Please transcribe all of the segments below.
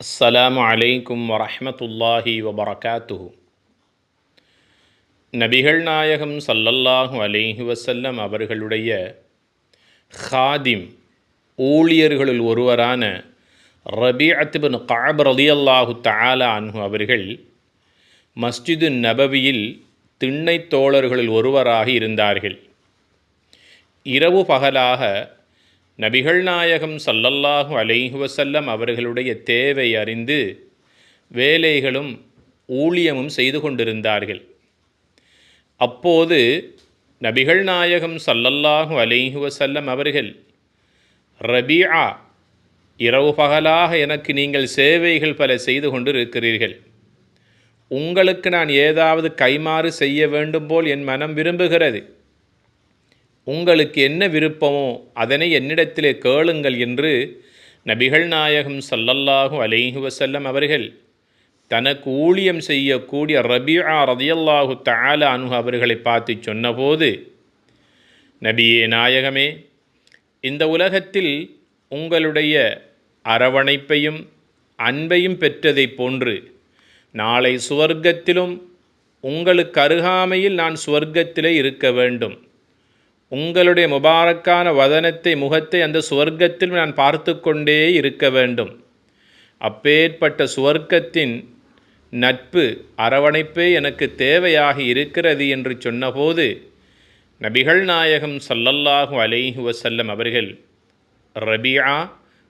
அஸ்ஸலாமு அலைக்கும் வரஹ்மத்துல்லாஹி வபரகாத்துஹு. நபிகள் நாயகம் ஸல்லல்லாஹு அலைஹி வஸல்லம் அவர்களுடைய ஹாதிம் ஊழியர்களுள் ஒருவரான ரபீஅத் இப்னு கஅப் ரலியல்லாஹு தஆலா அன்ஹு அவர்கள் மஸ்ஜிது நபவியில் திண்ணைத் தோழர்களுள் ஒருவராக இருந்தார்கள். இரவு பகலாக நபிகள் நாயகம் ஸல்லல்லாஹு அலைஹி வஸல்லம் அவர்களுடைய தேவை அறிந்து வேலைகளும் ஊழியமும் செய்து கொண்டிருந்தார்கள். அப்போது நபிகள் நாயகம் ஸல்லல்லாஹு அலைஹி வஸல்லம் அவர்கள், ரபீஆ, இரவு பகலாக எனக்கு நீங்கள் சேவைகள் பல செய்து கொண்டிருக்கிறீர்கள். உங்களுக்கு நான் ஏதாவது கைமாறு செய்ய வேண்டும் போல் என் மனம் விரும்புகிறது. உங்களுக்கு என்ன விருப்பமோ அதனை என்னிடத்திலே கேளுங்கள் என்று நபிகள் நாயகம் ஸல்லல்லாஹு அலைஹி வஸல்லம் அவர்கள் தனக்கு ஊழியம் செய்யக்கூடிய ரபீஆ ரலியல்லாஹு தஆலா அன்ஹு அவர்களை பார்த்து சொன்னபோது, நபியே நாயகமே, இந்த உலகத்தில் உங்களுடைய அரவணைப்பையும் அன்பையும் பெற்றதைப் போன்று நாளை சுவர்க்கத்திலும் உங்களுக்கு அருகாமையில் நான் சுவர்க்கத்திலே இருக்க வேண்டும். உங்களுடைய முபாரக்கான வதனத்தை, முகத்தை அந்த சுவர்க்கத்தில் நான் பார்த்து கொண்டே இருக்க வேண்டும். அப்பேற்பட்ட சுவர்க்கத்தின் நட்பு, அரவணைப்பே எனக்கு தேவையாக இருக்கிறது என்று சொன்னபோது, நபிகள் நாயகம் ஸல்லல்லாஹு அலைஹி வஸல்லம் அவர்கள், ரபீஆ,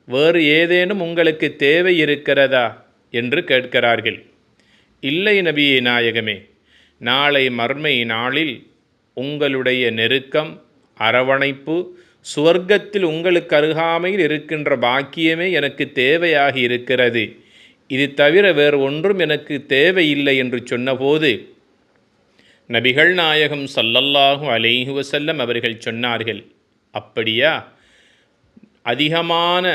வேறு ஏதேனும் உங்களுக்கு தேவை இருக்கிறதா என்று கேட்கிறார்கள். இல்லை நபியே நாயகமே, நாளை மர்மை நாளில் உங்களுடைய நெருக்கம், அரவணைப்பு, சுவர்க்கத்தில் உங்களுக்கு அருகாமையில் இருக்கின்ற பாக்கியமே எனக்கு தேவையாக இருக்கிறது. இது தவிர வேறு ஒன்றும் எனக்கு தேவையில்லை என்று சொன்னபோது, நபிகள் நாயகம் ஸல்லல்லாஹு அலைஹி வஸல்லம் அவர்கள் சொன்னார்கள், அப்படியா, அதிகமான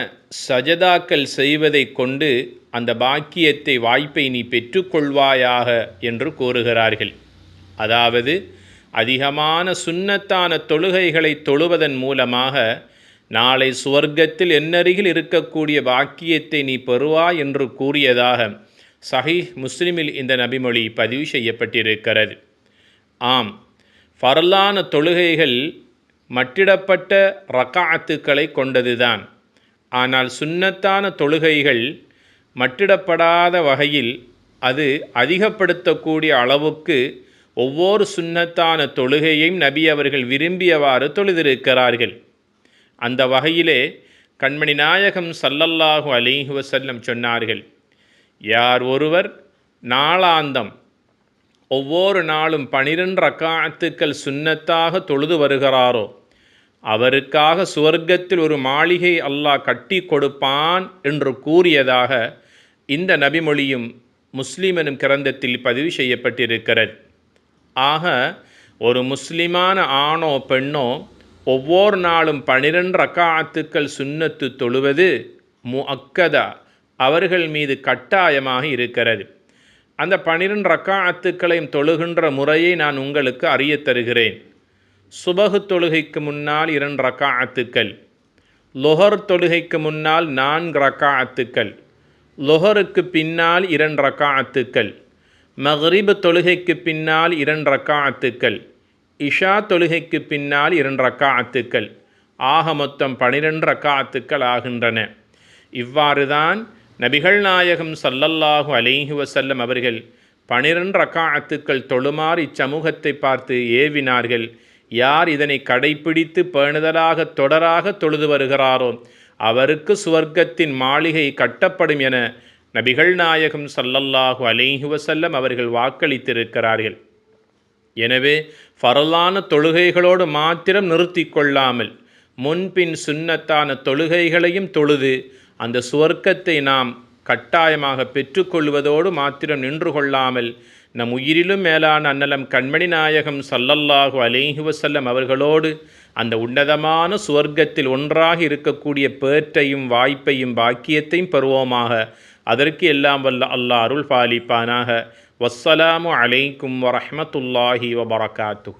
சஜதாக்கள் செய்வதை கொண்டு அந்த பாக்கியத்தை, வாய்ப்பை நீ பெற்றுக்கொள்வாயாக என்று கூறுகிறார்கள். அதாவது அதிகமான சுன்னத்தான தொழுகைகளை தொழுவதன் மூலமாக நாளை சுவர்க்கத்தில் என்னருகில் இருக்கக்கூடிய பாக்கியத்தை நீ பெறுவாய் என்று கூறியதாக சஹீஹ் முஸ்லிமில் இந்த நபிமொழி பதிவு செய்யப்பட்டிருக்கிறது. ஆம், ஃபர்லான தொழுகைகள் மட்டிடப்பட்ட ரக்காஅத்துக்களை கொண்டதுதான். ஆனால் சுன்னத்தான தொழுகைகள் மட்டிடப்படாத வகையில் அது அதிகப்படுத்தக்கூடிய அளவுக்கு ஒவ்வொரு சுன்னத்தான தொழுகையையும் நபி அவர்கள் விரும்பியவாறு தொழுதிருக்கிறார்கள். அந்த வகையிலே கண்மணி நாயகம் ஸல்லல்லாஹு அலைஹி வஸல்லம் சொன்னார்கள், யார் ஒருவர் நாளாந்தம் ஒவ்வொரு நாளும் 12 ரக்காஅத்துக்கள் சுன்னத்தாக தொழுது வருகிறாரோ அவருக்காக சுவர்க்கத்தில் ஒரு மாளிகை அல்லாஹ் கட்டி கொடுப்பான் என்று கூறியதாக இந்த நபிமொழியும் முஸ்லிம் எனும் கிரந்தத்தில் பதிவு செய்யப்பட்டிருக்கிறது. ஆக ஒரு முஸ்லிமான ஆணோ பெண்ணோ ஒவ்வொரு நாளும் 12 ரக்காஅத்துக்கள் சுன்னத்து தொழுவது முஅக்கதா, அவர்கள் மீது கட்டாயமாக இருக்கிறது. அந்த 12 ரக்காஅத்துக்களையும் தொழுகின்ற முறையை நான் உங்களுக்கு அறிய தருகிறேன். சுபஹ் தொழுகைக்கு முன்னால் 2 ரக்காஅத்துக்கள், லுஹர் தொழுகைக்கு முன்னால் 4 ரக்காஅத்துக்கள், லுஹருக்கு பின்னால் 2 ரக்காஅத்துக்கள், மக்ரிப் தொழுகைக்கு பின்னால் 2 ரக்காஅத்துக்கள், இஷா தொழுகைக்கு பின்னால் 2 ரக்காஅத்துக்கள், ஆக மொத்தம் 12 ரக்காஅத்துக்கள் ஆகின்றன. இவ்வாறு தான் நபிகள் நாயகம் ஸல்லல்லாஹு அலைஹி வஸல்லம் அவர்கள் 12 ரக்காஅத்துக்கள் தொழுமாறு இச்சமூகத்தை பார்த்து ஏவினார்கள். யார் இதனை கடைப்பிடித்து பேணுதலாக தொடராக தொழுது வருகிறாரோ அவருக்கு சுவர்க்கத்தின் மாளிகை கட்டப்படும் என நபிகள் நாயகம் ஸல்லல்லாஹு அலைஹி வஸல்லம் அவர்கள் வாக்களித்திருக்கிறார்கள். எனவே ஃபர்லான தொழுகைகளோடு மாத்திரம் நிறுத்தி கொள்ளாமல் முன்பின் சுன்னத்தான தொழுகைகளையும் தொழுது அந்த சுவர்க்கத்தை நாம் கட்டாயமாக பெற்றுக்கொள்வதோடு மாத்திரம் நின்று கொள்ளாமல் நம் உயிரிலும் மேலான அன்னலம் கண்மணி நாயகம் ஸல்லல்லாஹு அலைஹி வஸல்லம் அவர்களோடு அந்த உன்னதமான சுவர்க்கத்தில் ஒன்றாக இருக்கக்கூடிய பேற்றையும் வாய்ப்பையும் பாக்கியத்தையும் பெறுவோமாக. அதற்கு எல்லாம் வல்ல அல்லாஹ் அருள் பாலிப்பானாக. வஸ்ஸலாமு அலைக்கும் வரஹ்மத்துல்லாஹி வபரகாத்துஹு.